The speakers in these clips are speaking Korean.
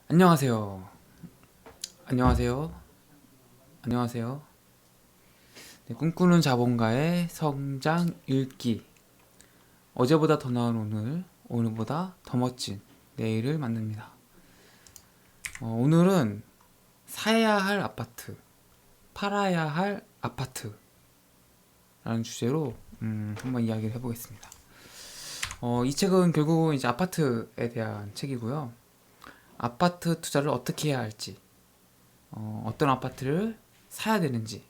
안녕하세요. 안녕하세요. 안녕하세요. 네, 꿈꾸는 자본가의 성장 읽기. 어제보다 더 나은 오늘, 오늘보다 더 멋진 내일을 만듭니다. 오늘은 사야 할 아파트, 팔아야 할 아파트라는 주제로 한번 이야기를 해보겠습니다. 이 책은 결국은 이제 아파트에 대한 책이고요. 아파트 투자를 어떻게 해야 할지, 어떤 아파트를 사야 되는지,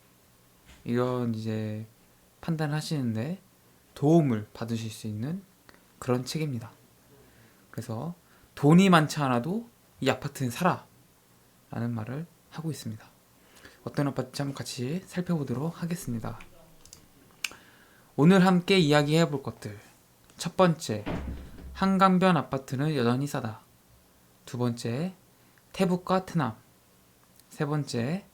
이런 이제 판단을 하시는데 도움을 받으실 수 있는 그런 책입니다. 그래서 돈이 많지 않아도 이 아파트는 사라 라는 말을 하고 있습니다. 어떤 아파트인지 한번 같이 살펴보도록 하겠습니다. 오늘 함께 이야기해 볼 것들. 첫 번째, 한강변 아파트는 여전히 싸다. 두 번째, 태북과 트남. 세 번째,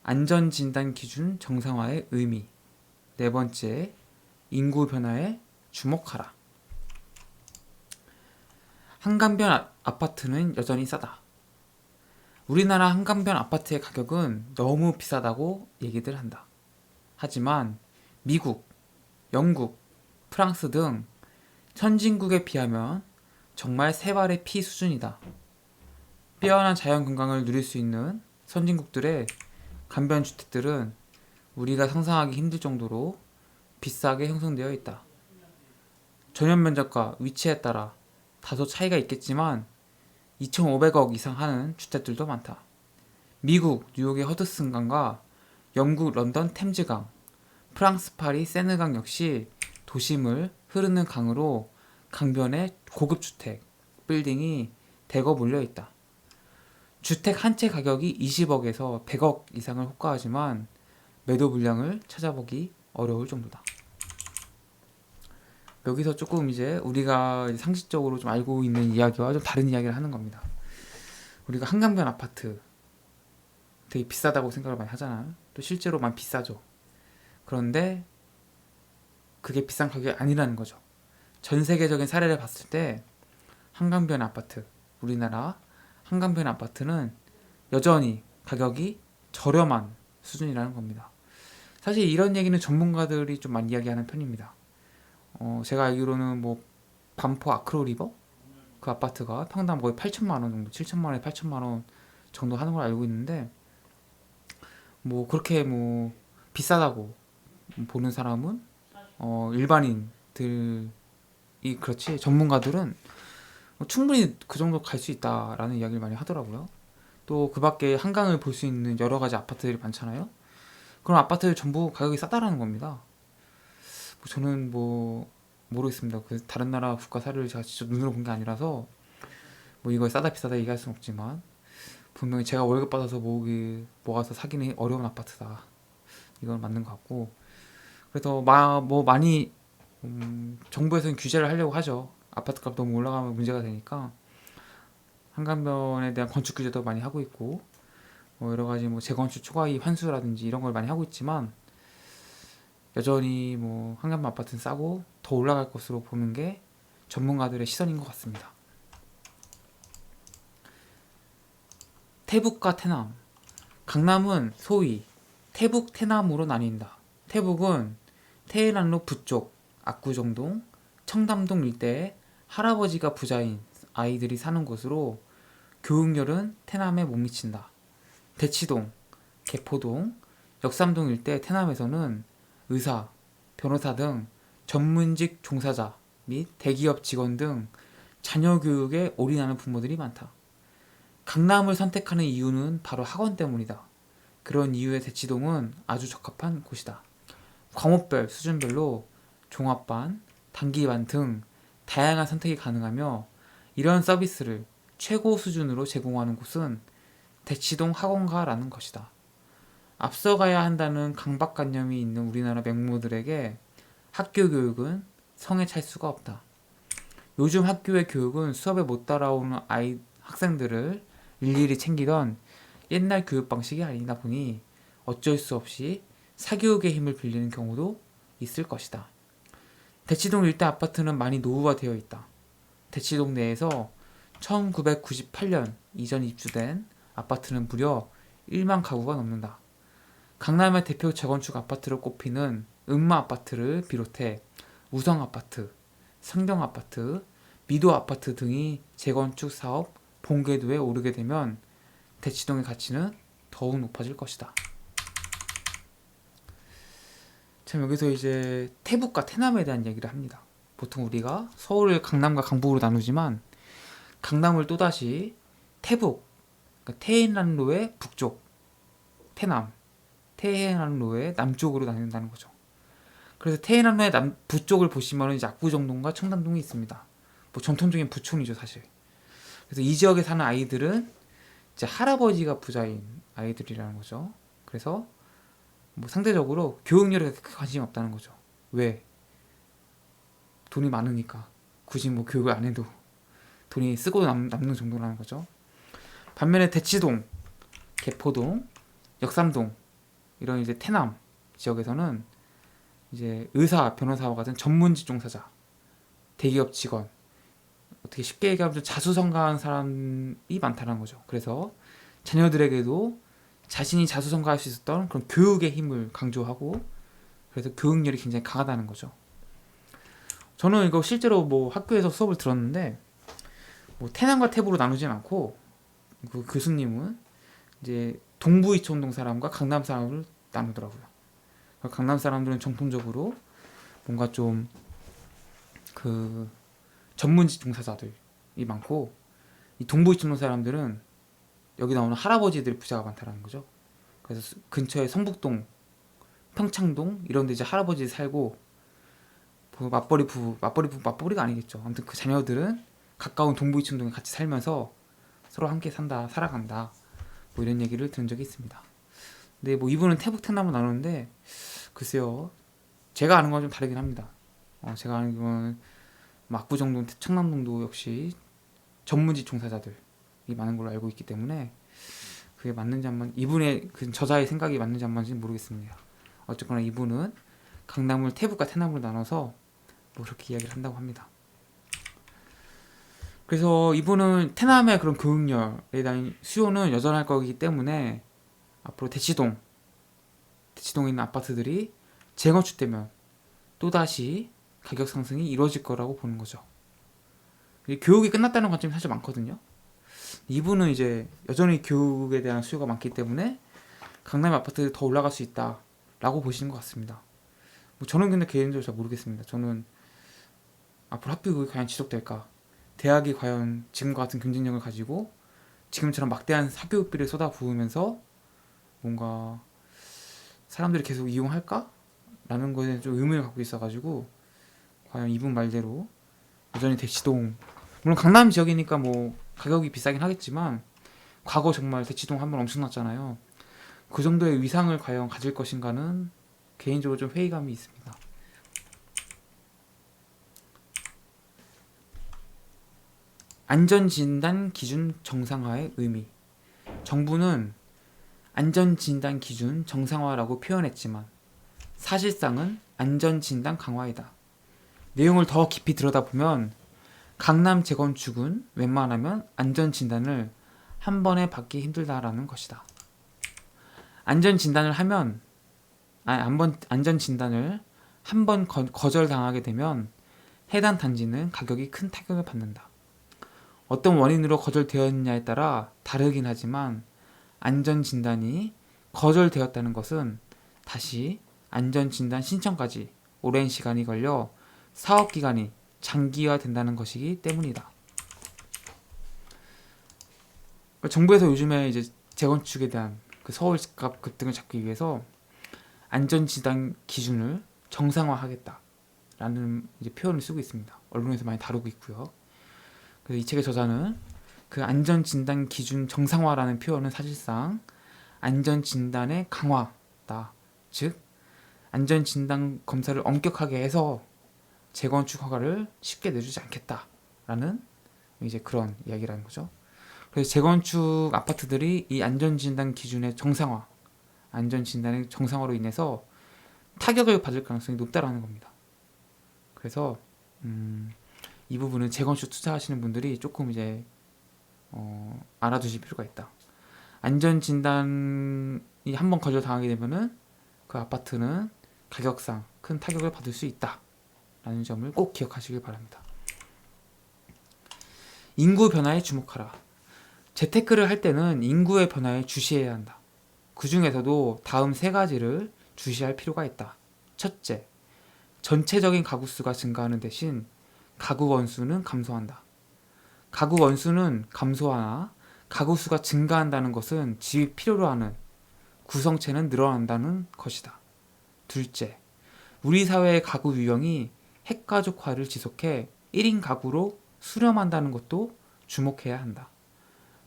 안전진단 기준 정상화의 의미. 네 번째, 인구 변화에 주목하라. 한강변 아파트는 여전히 싸다. 우리나라 한강변 아파트의 가격은 너무 비싸다고 얘기들 한다. 하지만 미국, 영국, 프랑스 등 선진국에 비하면 정말 세 발의 피 수준이다. 뛰어난 자연 경관을 누릴 수 있는 선진국들의 강변 주택들은 우리가 상상하기 힘들 정도로 비싸게 형성되어 있다. 전용 면적과 위치에 따라 다소 차이가 있겠지만 2,500억 이상 하는 주택들도 많다. 미국 뉴욕의 허드슨강과 영국 런던 템즈강, 프랑스 파리 세느강 역시 도심을 흐르는 강으로 강변에 고급 주택, 빌딩이 대거 몰려 있다. 주택 한 채 가격이 20억에서 100억 이상을 호가하지만 매도 물량을 찾아보기 어려울 정도다. 여기서 조금 이제 우리가 상식적으로 좀 알고 있는 이야기와 좀 다른 이야기를 하는 겁니다. 우리가 한강변 아파트 되게 비싸다고 생각을 많이 하잖아요. 또 실제로 많이 비싸죠. 그런데 그게 비싼 가격이 아니라는 거죠. 전 세계적인 사례를 봤을 때 한강변 아파트, 우리나라 한강변 아파트는 여전히 가격이 저렴한 수준이라는 겁니다. 사실 이런 얘기는 전문가들이 좀 많이 이야기하는 편입니다. 제가 알기로는 뭐 반포 아크로리버 그 아파트가 평당 거의 8천만 원 정도, 7천만 원에 8천만 원 정도 하는 걸 알고 있는데 뭐 그렇게 뭐 비싸다고 보는 사람은 일반인들이 그렇지 전문가들은 충분히 그 정도 갈 수 있다라는 이야기를 많이 하더라고요. 또 그 밖에 한강을 볼 수 있는 여러 가지 아파트들이 많잖아요. 그럼 아파트들 전부 가격이 싸다라는 겁니다. 저는 뭐 모르겠습니다. 그 다른 나라 국가 사례를 제가 직접 눈으로 본 게 아니라서 뭐 이걸 싸다 비싸다 얘기할 수는 없지만 분명히 제가 월급 받아서 모아서 사기는 어려운 아파트다. 이건 맞는 것 같고 그래서 뭐 많이 정부에서는 규제를 하려고 하죠. 아파트값 너무 올라가면 문제가 되니까 한강변에 대한 건축 규제도 많이 하고 있고 뭐 여러 가지 뭐 재건축 초과이익 환수라든지 이런 걸 많이 하고 있지만 여전히 뭐 한강변 아파트는 싸고 더 올라갈 것으로 보는 게 전문가들의 시선인 것 같습니다. 태북과 태남. 강남은 소위 태북 태남으로 나뉜다. 태북은 테헤란로 북쪽 압구정동, 청담동 일대에 할아버지가 부자인 아이들이 사는 곳으로 교육열은 태남에 못 미친다. 대치동, 개포동, 역삼동 일대 태남에서는 의사, 변호사 등 전문직 종사자 및 대기업 직원 등 자녀 교육에 올인하는 부모들이 많다. 강남을 선택하는 이유는 바로 학원 때문이다. 그런 이유에 대치동은 아주 적합한 곳이다. 과목별, 수준별로 종합반, 단기반 등 다양한 선택이 가능하며 이런 서비스를 최고 수준으로 제공하는 곳은 대치동 학원가라는 것이다. 앞서가야 한다는 강박관념이 있는 우리나라 맹모들에게 학교 교육은 성에 찰 수가 없다. 요즘 학교의 교육은 수업에 못 따라오는 학생들을 일일이 챙기던 옛날 교육 방식이 아니다 보니 어쩔 수 없이 사교육의 힘을 빌리는 경우도 있을 것이다. 대치동 일대 아파트는 많이 노후화되어 있다. 대치동 내에서 1998년 이전 입주된 아파트는 무려 1만 가구가 넘는다. 강남의 대표 재건축 아파트로 꼽히는 음마 아파트를 비롯해 우성 아파트, 상경 아파트, 미도 아파트 등이 재건축 사업 본궤도에 오르게 되면 대치동의 가치는 더욱 높아질 것이다. 참 여기서 이제 태북과 태남에 대한 얘기를 합니다. 보통 우리가 서울을 강남과 강북으로 나누지만 강남을 또다시 태북, 그러니까 태행란로의 북쪽, 태남, 태행란로의 남쪽으로 나눈다는 거죠. 그래서 태행란로의 북쪽을 보시면 이제 압구정동과 청담동이 있습니다. 뭐 전통적인 부촌이죠 사실. 그래서 이 지역에 사는 아이들은 이제 할아버지가 부자인 아이들이라는 거죠. 그래서 뭐 상대적으로 교육열에 크게 관심이 없다는 거죠. 왜? 돈이 많으니까. 굳이 뭐 교육을 안 해도 돈이 쓰고 남는 정도라는 거죠. 반면에 대치동, 개포동, 역삼동 이런 이제 태남 지역에서는 이제 의사, 변호사와 같은 전문직 종사자, 대기업 직원, 어떻게 쉽게 얘기하면 좀 자수성가한 사람이 많다는 거죠. 그래서 자녀들에게도 자신이 자수성가할 수 있었던 그런 교육의 힘을 강조하고, 그래서 교육열이 굉장히 강하다는 거죠. 저는 이거 실제로 뭐 학교에서 수업을 들었는데 뭐 태남과 태북으로 나누진 않고 그 교수님은 이제 동부 이촌동 사람과 강남 사람을 나누더라고요. 강남 사람들은 정통적으로 뭔가 좀 그 전문직 종사자들이 많고, 이 동부 이촌동 사람들은 여기 나오는 할아버지들이 부자가 많다라는 거죠. 그래서 근처에 성북동, 평창동 이런 데 이제 할아버지 살고, 맞벌이가 아니겠죠. 아무튼 그 자녀들은 가까운 동부 이촌동에 같이 살면서 서로 함께 살아간다. 뭐 이런 얘기를 들은 적이 있습니다. 근데 뭐 이분은 태북 태남으로 나누는데 글쎄요, 제가 아는 건 좀 다르긴 합니다. 제가 아는 건 압구정동, 청남동도 역시 전문직 종사자들이 많은 걸로 알고 있기 때문에 그게 맞는지 안 이분의 그 저자의 생각이 맞는지 안 맞는지 모르겠습니다. 어쨌거나 이분은 강남을 태북과 태남으로 나눠서 뭐 그렇게 이야기를 한다고 합니다. 그래서 이분은 태남의 그런 교육열에 대한 수요는 여전할 거기 때문에 앞으로 대치동에 있는 아파트들이 재건축되면 또다시 가격 상승이 이루어질 거라고 보는 거죠. 교육이 끝났다는 관점이 사실 많거든요. 이분은 이제 여전히 교육에 대한 수요가 많기 때문에 강남 아파트들이 더 올라갈 수 있다라고 보시는 것 같습니다. 뭐 저는 근데 개인적으로 잘 모르겠습니다. 저는 앞으로 학교 교육이 과연 지속될까? 대학이 과연 지금과 같은 경쟁력을 가지고 지금처럼 막대한 사교육비를 쏟아부으면서 뭔가 사람들이 계속 이용할까? 라는 거에 좀 의문을 갖고 있어가지고 과연 이분 말대로 여전히 대치동, 물론 강남 지역이니까 뭐 가격이 비싸긴 하겠지만 과거 정말 대치동 한번 엄청났잖아요. 그 정도의 위상을 과연 가질 것인가는 개인적으로 좀 회의감이 있습니다. 안전진단 기준 정상화의 의미. 정부는 안전진단 기준 정상화라고 표현했지만 사실상은 안전진단 강화이다. 내용을 더 깊이 들여다보면 강남 재건축은 웬만하면 안전진단을 한 번에 받기 힘들다라는 것이다. 안전진단을 한 번 거절당하게 되면 해당 단지는 가격이 큰 타격을 받는다. 어떤 원인으로 거절되었느냐에 따라 다르긴 하지만 안전진단이 거절되었다는 것은 다시 안전진단 신청까지 오랜 시간이 걸려 사업기간이 장기화된다는 것이기 때문이다. 정부에서 요즘에 이제 재건축에 대한 그 서울집값 급등을 잡기 위해서 안전진단 기준을 정상화하겠다라는 이제 표현을 쓰고 있습니다. 언론에서 많이 다루고 있고요. 그래서 이 책의 저자는 그 안전진단 기준 정상화라는 표현은 사실상 안전진단의 강화다. 즉 안전진단 검사를 엄격하게 해서 재건축 허가를 쉽게 내주지 않겠다라는 이제 그런 이야기라는 거죠. 그래서 재건축 아파트들이 이 안전진단 기준의 정상화, 안전진단의 정상화로 인해서 타격을 받을 가능성이 높다라는 겁니다. 그래서 이 부분은 재건축 투자하시는 분들이 조금 이제 알아두실 필요가 있다. 안전진단이 한번 거절 당하게 되면은 그 아파트는 가격상 큰 타격을 받을 수 있다 라는 점을 꼭 기억하시길 바랍니다. 인구 변화에 주목하라. 재테크를 할 때는 인구의 변화에 주시해야 한다. 그 중에서도 다음 세 가지를 주시할 필요가 있다. 첫째, 전체적인 가구 수가 증가하는 대신 가구 원수는 감소한다. 가구 원수는 감소하나 가구 수가 증가한다는 것은 집이 필요로 하는 구성체는 늘어난다는 것이다. 둘째, 우리 사회의 가구 유형이 핵가족화를 지속해 1인 가구로 수렴한다는 것도 주목해야 한다.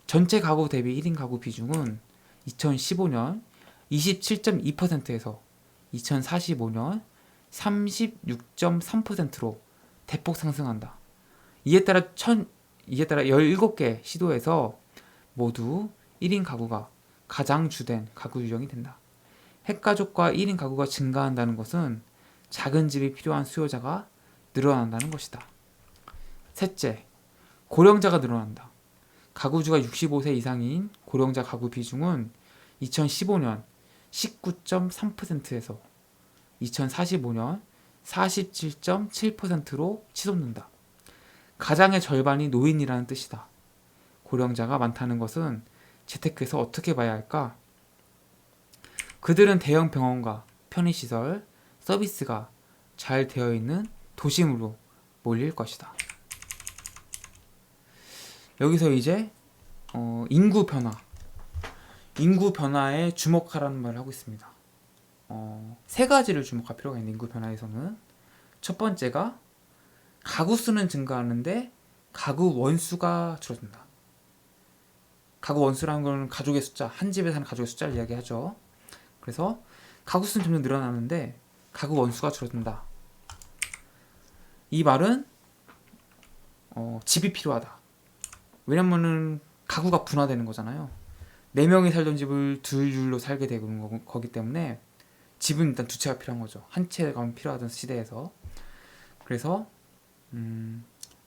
전체 가구 대비 1인 가구 비중은 2015년 27.2%에서 2045년 36.3%로 대폭 상승한다. 이에 따라 17개 시도에서 모두 1인 가구가 가장 주된 가구 유형이 된다. 핵가족과 1인 가구가 증가한다는 것은 작은 집이 필요한 수요자가 늘어난다는 것이다. 셋째, 고령자가 늘어난다. 가구주가 65세 이상인 고령자 가구 비중은 2015년 19.3%에서 2045년 47.7%로 치솟는다. 가장의 절반이 노인이라는 뜻이다. 고령자가 많다는 것은 재테크에서 어떻게 봐야 할까? 그들은 대형 병원과 편의시설, 서비스가 잘 되어 있는 도심으로 몰릴 것이다. 여기서 이제 인구 변화에 주목하라는 말을 하고 있습니다. 세 가지를 주목할 필요가 있는 인구 변화에서는 첫 번째가 가구 수는 증가하는데 가구 원수가 줄어든다. 가구 원수라는 건 가족의 숫자, 한 집에 사는 가족의 숫자를 이야기하죠. 그래서 가구 수는 점점 늘어나는데 가구 원수가 줄어든다. 이 말은 집이 필요하다. 왜냐면은 가구가 분화되는 거잖아요. 4명이 살던 집을 둘로 살게 되는 거기 때문에 집은 일단 두 채가 필요한 거죠. 한 채가 필요하던 시대에서. 그래서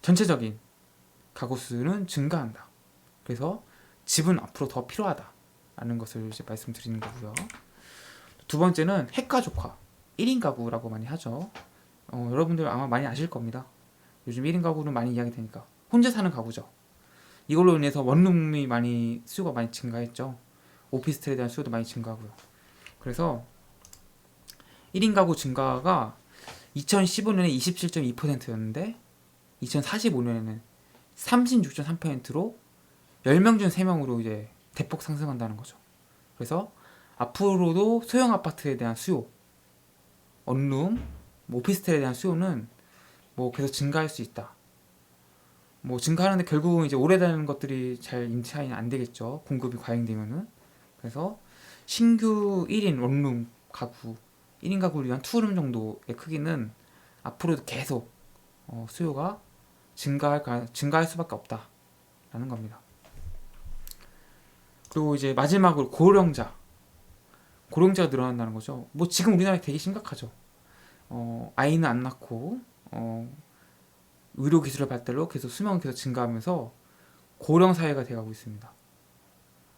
전체적인 가구 수는 증가한다. 그래서 집은 앞으로 더 필요하다라는 것을 이제 말씀드리는 거고요. 두 번째는 핵가족화, 1인 가구라고 많이 하죠. 여러분들 아마 많이 아실 겁니다. 요즘 1인 가구는 많이 이야기되니까 혼자 사는 가구죠. 이걸로 인해서 원룸이 수요가 많이 증가했죠. 오피스텔에 대한 수요도 많이 증가하고요. 그래서 1인 가구 증가가 2015년에 27.2%였는데 2045년에는 36.3%로 10명 중 3명으로 이제 대폭 상승한다는 거죠. 그래서 앞으로도 소형 아파트에 대한 수요, 원룸, 오피스텔에 대한 수요는 계속 증가할 수 있다. 증가하는데 결국은 이제 오래되는 것들이 잘 인차이 안 되겠죠. 공급이 과잉되면은. 그래서 신규 1인 원룸 가구, 1인 가구를 위한 투룸 정도의 크기는 앞으로도 계속 수요가 증가할 수밖에 없다라는 겁니다. 그리고 이제 마지막으로 고령자가 늘어난다는 거죠. 지금 우리나라에 되게 심각하죠. 아이는 안 낳고 의료 기술의 발달로 계속 수명은 계속 증가하면서 고령 사회가 되어가고 있습니다.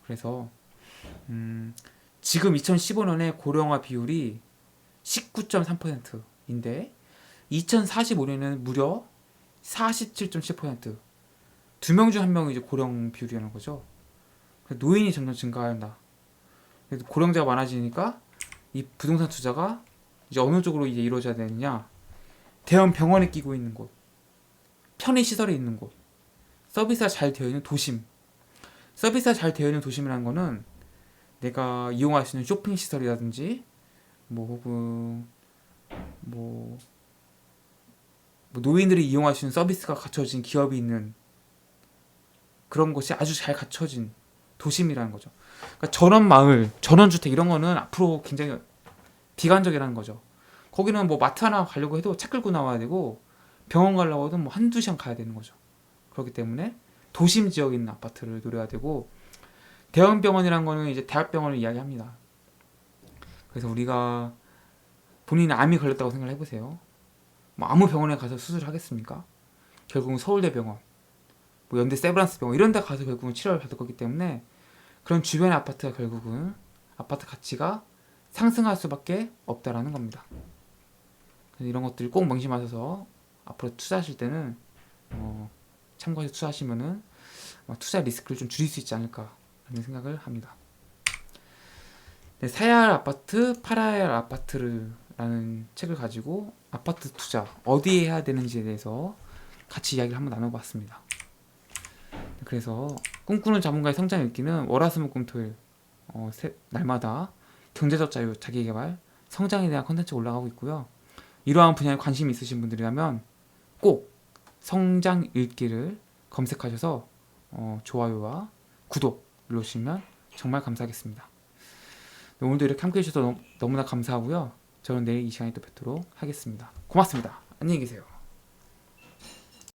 그래서 지금 2015년에 고령화 비율이 19.3%인데 2045년에는 무려 47.7%. 2명 중 1명이 이제 고령 비율이라는 거죠. 노인이 점점 증가한다. 그래서 고령자가 많아지니까 이 부동산 투자가 이제 어느 쪽으로 이제 이루어져야 되느냐? 대형 병원에 끼고 있는 곳, 편의시설에 있는 곳, 서비스가 잘 되어 있는 도심. 서비스가 잘 되어 있는 도심이라는 거는 내가 이용할 수 있는 쇼핑 시설이라든지 혹은 노인들이 이용할 수 있는 서비스가 갖춰진 기업이 있는 그런 곳이 아주 잘 갖춰진 도심이라는 거죠. 그러니까 전원마을, 전원주택 이런 거는 앞으로 굉장히 비관적이라는 거죠. 거기는 마트 하나 가려고 해도 차 끌고 나와야 되고 병원 가려고 해도 한두 시간 가야 되는 거죠. 그렇기 때문에 도심 지역에 있는 아파트를 노려야 되고, 대형 병원이라는 거는 이제 대학병원을 이야기합니다. 그래서 우리가 본인이 암이 걸렸다고 생각을 해보세요. 아무 병원에 가서 수술을 하겠습니까? 결국은 서울대병원, 뭐 연대 세브란스 병원 이런 데 가서 결국은 치료를 받을 거기 때문에 그런 주변의 아파트가 결국은 아파트 가치가 상승할 수밖에 없다라는 겁니다. 그래서 이런 것들 꼭 명심하셔서 앞으로 투자하실 때는 참고해서 투자하시면은 투자 리스크를 좀 줄일 수 있지 않을까라는 생각을 합니다. 네, 사야 할 아파트, 팔아야 할 아파트라는 책을 가지고 아파트 투자 어디에 해야 되는지에 대해서 같이 이야기를 한번 나눠봤습니다. 그래서 꿈꾸는 자본가의 성장 읽기는 월화수목금토일 날마다 경제적 자유, 자기계발, 성장에 대한 컨텐츠 올라가고 있고요. 이러한 분야에 관심이 있으신 분들이라면 꼭 성장 읽기를 검색하셔서 좋아요와 구독 눌러주시면 정말 감사하겠습니다. 오늘도 이렇게 함께 해주셔서 너무나 감사하고요. 저는 내일 이 시간에 또 뵙도록 하겠습니다. 고맙습니다. 안녕히 계세요.